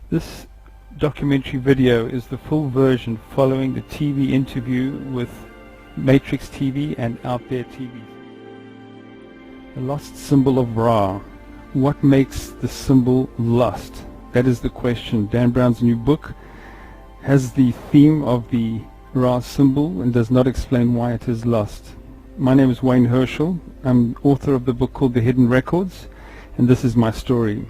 This documentary video is the full version following the TV interview with Matrix TV and Out There TV. The lost symbol of Ra. What makes the symbol lost? That is the question. Dan Brown's new book has the theme of the Ra symbol and does not explain why it is lost. My name is Wayne Herschel. I'm author of the book called The Hidden Records, and this is my story.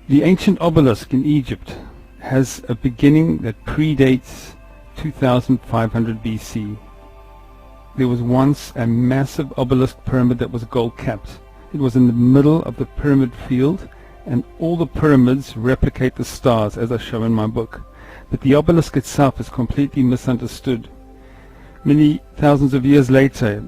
The ancient obelisk in Egypt has a beginning that predates 2500 BC. There was once a massive obelisk pyramid that was gold-capped. It was in the middle of the pyramid field, and all the pyramids replicate the stars, as I show in my book. But the obelisk itself is completely misunderstood. Many thousands of years later,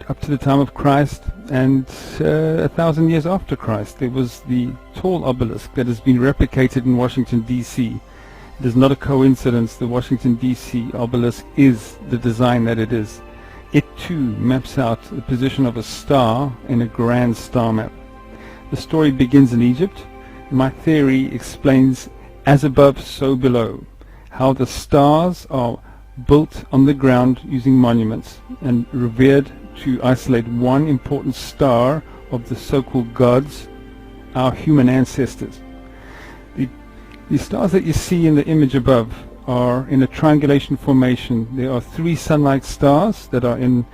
up to the time of Christ and 1,000 years after Christ, there was the tall obelisk that has been replicated in Washington, D.C. It is not a coincidence the Washington, D.C. obelisk is the design that it is. It too maps out the position of a star in a grand star map. The story begins in Egypt. My theory explains, as above, so below, how the stars are built on the ground using monuments and revered to isolate one important star of the so-called gods, our human ancestors. The stars that you see in the image above are in a triangulation formation. There are 3 sun-like stars that are in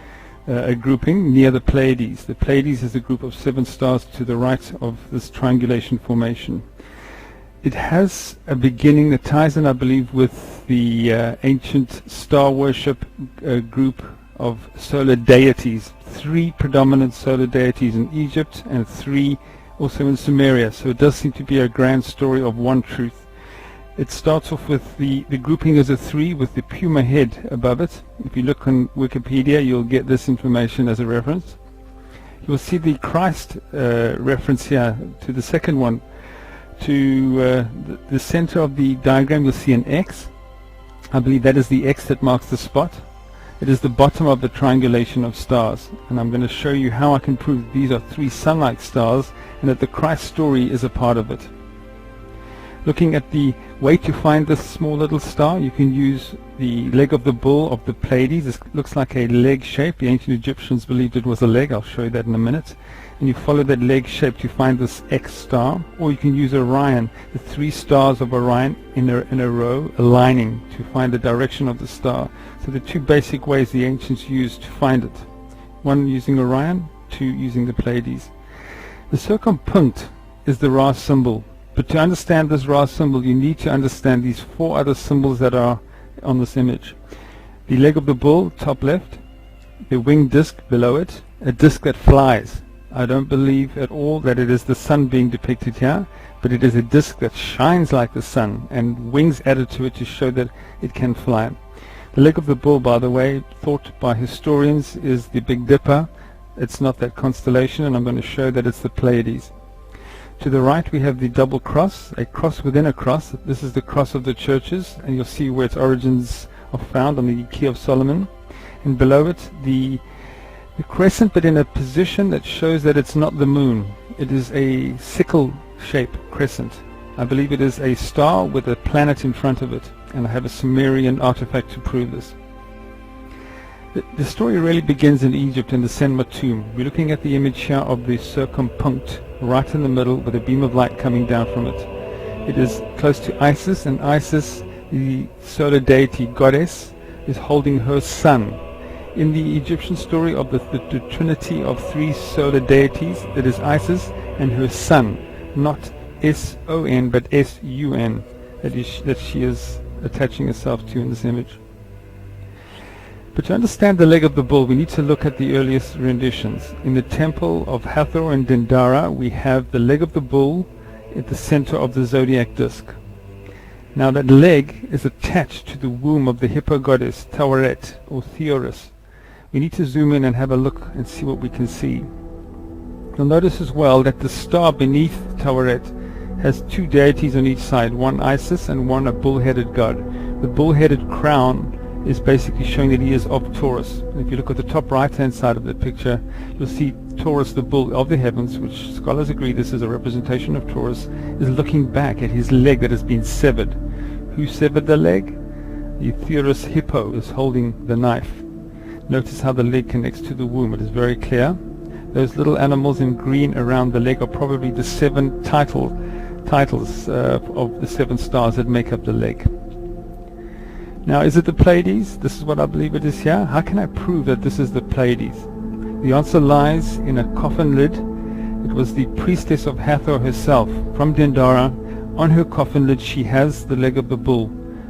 a grouping near the Pleiades. The Pleiades is a group of 7 stars to the right of this triangulation formation. It has a beginning that ties in, I believe, with the ancient star worship group of solar deities. 3 predominant solar deities in Egypt and 3 also in Sumeria. So it does seem to be a grand story of one truth. It starts off with the grouping as a 3 with the puma head above it. If you look on Wikipedia, you'll get this information as a reference. You'll see the Christ reference here to the second one. To the center of the diagram, you'll see an X. I believe that is the X that marks the spot. It is the bottom of the triangulation of stars, and I'm going to show you how I can prove these are 3 sun-like stars and that the Christ story is a part of it. Looking at the way to find this small little star, you can use the leg of the bull of the Pleiades. This looks like a leg shape. The ancient Egyptians believed it was a leg. I'll show you that in a minute. And you follow that leg shape to find this X star, or you can use Orion, the 3 stars of Orion in a row, aligning to find the direction of the star. So the 2 basic ways the ancients used to find it. 1 using Orion, 2 using the Pleiades. The circumpunct is the Ra symbol. But to understand this Ra symbol, you need to understand these 4 other symbols that are on this image. The leg of the bull, top left, the winged disc below it, a disc that flies. I don't believe at all that it is the sun being depicted here, but it is a disc that shines like the sun and wings added to it to show that it can fly. The leg of the bull, by the way, thought by historians is the Big Dipper. It's not that constellation, and I'm going to show that it's the Pleiades. To the right we have the double cross, a cross within a cross. This is the cross of the churches, and you'll see where its origins are found on the Key of Solomon. And below it the crescent, but in a position that shows that it's not the moon. It is a sickle-shaped crescent. I believe it is a star with a planet in front of it, and I have a Sumerian artifact to prove this. The story really begins in Egypt in the Senma tomb. We're looking at the image here of the circumpunct, right in the middle with a beam of light coming down from it. It is close to Isis, and Isis, the solar deity goddess, is holding her son. In the Egyptian story of the trinity of 3 solar deities, it is Isis and her son, not S-O-N but S-U-N, that she is attaching herself to in this image. But to understand the leg of the bull, we need to look at the earliest renditions. In the temple of Hathor and Dendara, we have the leg of the bull at the center of the zodiac disc. Now that leg is attached to the womb of the hippo goddess Taweret or Theoris. We need to zoom in and have a look and see what we can see. You'll notice as well that the star beneath Taweret has 2 deities on each side, one Isis and one a bull-headed god. The bull-headed crown is basically showing that he is of Taurus. And if you look at the top right hand side of the picture, you'll see Taurus, the bull of the heavens, which scholars agree this is a representation of Taurus, is looking back at his leg that has been severed. Who severed the leg? The Theurus hippo is holding the knife. Notice how the leg connects to the womb. It is very clear. Those little animals in green around the leg are probably the 7 titles of the 7 stars that make up the leg. Now, is it the Pleiades? This is what I believe it is here. How can I prove that this is the Pleiades? The answer lies in a coffin lid. It was the priestess of Hathor herself from Dendara. On her coffin lid she has the leg of the bull,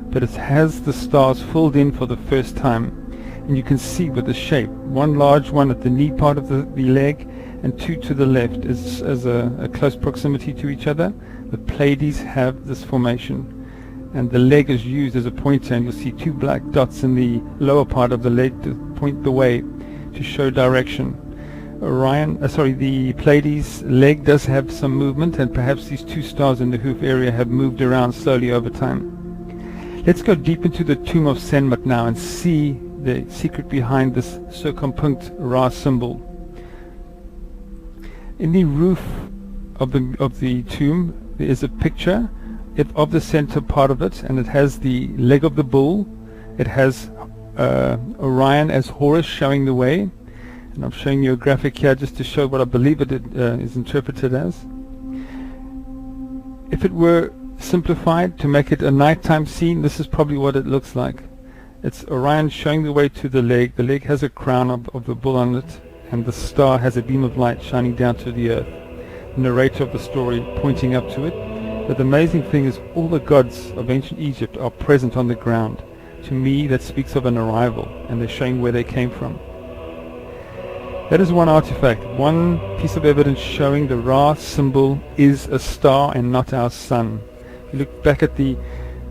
but it has the stars filled in for the first time. And you can see with the shape, one large one at the knee part of the leg and 2 to the left as a close proximity to each other. The Pleiades have this formation, and the leg is used as a pointer, and you'll see 2 black dots in the lower part of the leg to point the way, to show direction. The Pleiades leg does have some movement, and perhaps these 2 stars in the hoof area have moved around slowly over time. Let's go deep into the tomb of Senmut now and see the secret behind this circumpunct Ra symbol. In the roof of the tomb there is a picture of the center part of it, and it has the leg of the bull. It has Orion as Horus showing the way, and I'm showing you a graphic here just to show what I believe it is interpreted as. If it were simplified to make it a nighttime scene, this is probably what it looks like. It's Orion showing the way to the leg. The leg has a crown of the bull on it, and the star has a beam of light shining down to the earth. The narrator of the story pointing up to it. But the amazing thing is all the gods of ancient Egypt are present on the ground. To me, that speaks of an arrival, and they're showing where they came from. That is one artifact, one piece of evidence showing the Ra symbol is a star and not our sun. If you look back at the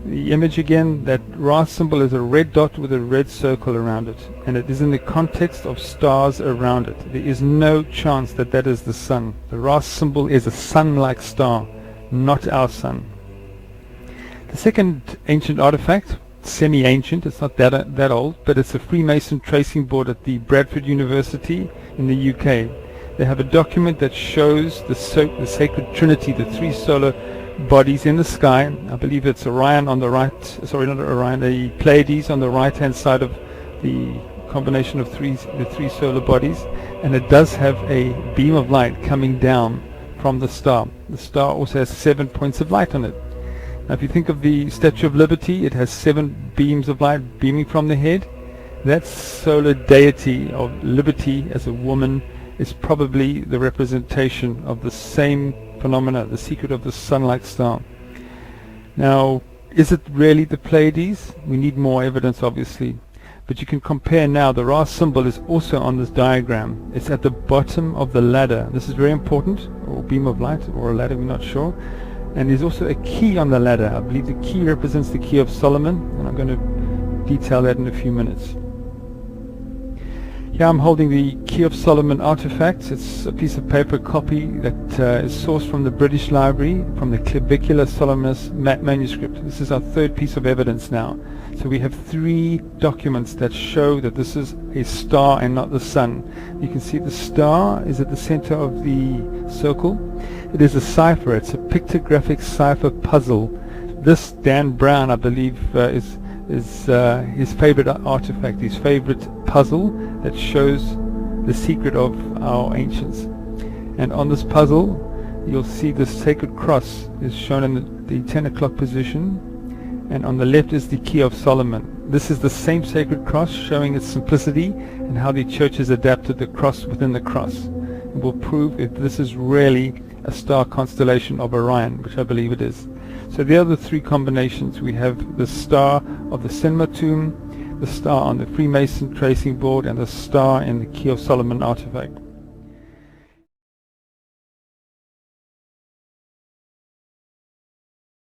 image again, that Ra symbol is a red dot with a red circle around it, and it is in the context of stars around it. There is no chance that that is the sun. The Ra symbol is a sun-like star, not our sun. The second ancient artifact, semi-ancient, it's not that old, but it's a Freemason tracing board at the Bradford University in the UK. They have a document that shows the sacred trinity, the 3 solar bodies in the sky. I believe it's Orion on the right, sorry, not Orion, the Pleiades on the right hand side of the combination of the 3 solar bodies, and it does have a beam of light coming down from the star. The star also has 7 points of light on it. Now if you think of the Statue of Liberty, it has 7 beams of light beaming from the head. That solar deity of liberty as a woman is probably the representation of the same phenomena, the secret of the sun-like star. Now, is it really the Pleiades? We need more evidence, obviously. But you can compare now. The Ra symbol is also on this diagram. It's at the bottom of the ladder. This is very important, or beam of light, or a ladder, we're not sure. And there's also a key on the ladder. I believe the key represents the key of Solomon, and I'm going to detail that in a few minutes. Here I'm holding the Key of Solomon artifact. It's a piece of paper copy that is sourced from the British Library, from the Clavicular Solomonus manuscript. This is our 3rd piece of evidence now. So we have 3 documents that show that this is a star and not the sun. You can see the star is at the center of the circle. It is a cipher. It's a pictographic cipher puzzle. This, Dan Brown, I believe, is his favorite artifact, his favorite puzzle that shows the secret of our ancients. And on this puzzle you'll see the sacred cross is shown in the 10 o'clock position, and on the left is the Key of Solomon. This is the same sacred cross, showing its simplicity and how the church has adapted the cross within the cross. And will prove if this is really a star constellation of Orion, which I believe it is. So the other 3 combinations, we have the star of the Senmut tomb, the star on the Freemason tracing board, and the star in the Key of Solomon artifact.